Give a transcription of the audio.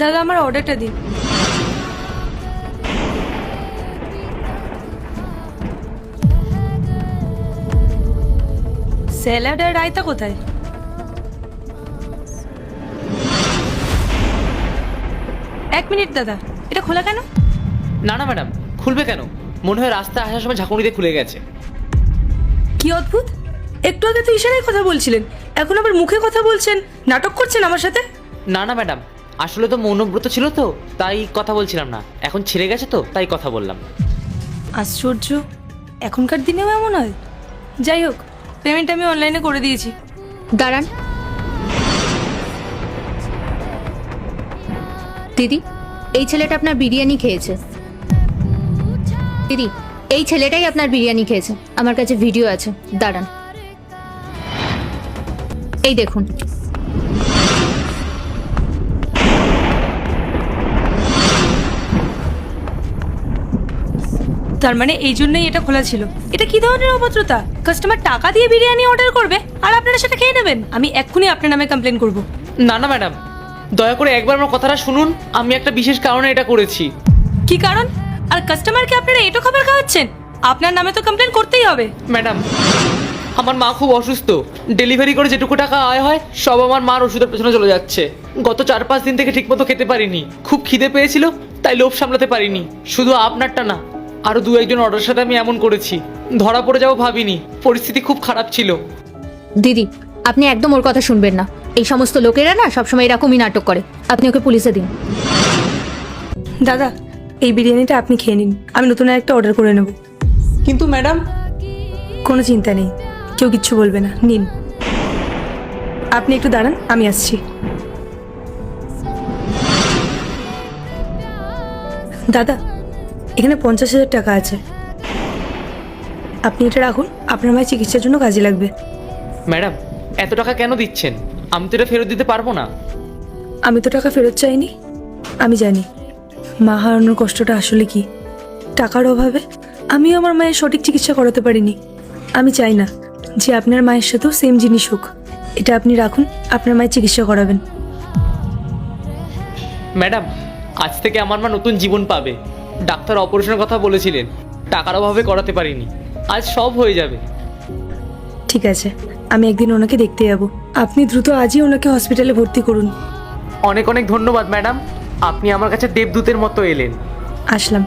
দাদা আমার অর্ডারটা দিন। স্যালাড আর রায়তা কোথায়? এক মিনিট দাদা, এটা খোলা কেন? না না ম্যাডাম, খুলবে কেন? মনে হয় রাস্তায় আসার সময় ঝাঁকুনি দিয়ে খুলে গেছে। কি অদ্ভুত, একটু আগে তো ইশারায় কথা বলছিলেন, এখন আবার মুখে কথা বলছেন, নাটক করছেন আমার সাথে। না না ম্যাডাম, আসলে তো মৌনব্রত ছিল তো তাই কথা বলছিলাম না, এখন ছেড়ে গেছে তো তাই কথা বললাম। আশ্চর্য, এখনকার দিনেও এমন হয়। যাই হোক, পেমেন্ট আমি অনলাইনে করে দিয়েছি। দাঁড়ান দিদি, এই ছেলেটা আপনার বিরিয়ানি খেয়েছে। দিদি, এই ছেলেটাই আপনার বিরিয়ানি খেয়েছে, আমার কাছে ভিডিও আছে, দাঁড়ান এই দেখুন। তার মানে এই জন্যই এটা খোলা ছিল। এটা কি ধরনের অভদ্রতা? কাস্টমার টাকা দিয়ে বিরিয়ানি অর্ডার করবে আর আপনারা সেটা খেয়ে নেবেন? আমি এক্ষুনি আপনার নামে কমপ্লেন করব। না না ম্যাডাম, দয়া করে একবার আমার কথাটা শুনুন, আমি একটা বিশেষ কারণে এটা করেছি। কি কারণ? আর কাস্টমারকে আপনারা এটো খাবার খাওয়াচ্ছেন? আপনার নামে তো কমপ্লেন করতেই হবে। ম্যাডাম, আমার মা খুব অসুস্থ, ডেলিভারি করে যেটুকু টাকা আয় হয় সব আমার মার ওষুধের পেছনে চলে যাচ্ছে। গত 4-5 দিন থেকে ঠিকমতো খেতে পারিনি, খুব খিদে পেয়েছিল তাই লোভ সামলাতে পারিনি। শুধু আপনারটা না, আরো 2-1 জন অর্ডারের সাথে আমি এমন করেছি। ধরা পড়ে যাবো ভাবিনি, পরিস্থিতি খুব খারাপ ছিল। দিদি, আপনি একদম ওর কথা শুনবেন না, এই সমস্ত লোকেরা না সবসময় এরকমই নাটক করে, আপনি ওকে পুলিশে দিন। দাদা, এই বিরিয়ানিটা আপনি খেয়ে নিন, আমি নতুন একটা অর্ডার করে নেব। কিন্তু ম্যাডাম। কোনো চিন্তা নেই, কেউ কিচ্ছু বলবে না, নিন। আপনি একটু দাঁড়ান, আমি আসছি। দাদা, এখানে 50,000 টাকা আছে, আপনি এটা রাখুন, আপনার মায়ের চিকিৎসার জন্য কাজে লাগবে। ম্যাডাম, এত টাকা কেন দিচ্ছেন? আমি তো এটা ফেরত দিতে পারবো না। আমি তো টাকা ফেরত চাইনি, আমি জানি মা হারানোর কষ্টটা আসলে কি। টাকার অভাবে আমিও আমার মায়ের সঠিক চিকিৎসা করাতে পারিনি। আমি চাই না যে আপনার মায়ের সাথেও সেম জিনিস হোক। এটা আপনি রাখুন, আপনার মায়ের চিকিৎসা করাবেন। ম্যাডাম, আজ থেকে আমার মা নতুন জীবন পাবে। ডাক্তার অপারেশনের কথা বলেছিলেন, টাকার অভাবে করাতে পারিনি, আজ সব হয়ে যাবে। ঠিক আছে, আমি একদিন ওনাকে দেখতে যাব। আপনি দ্রুত আজই ওনাকে হসপিটালে ভর্তি করুন। অনেক অনেক ধন্যবাদ ম্যাডাম, আপনি আমার কাছে দেবদূতের মতো এলেন। আসলাম।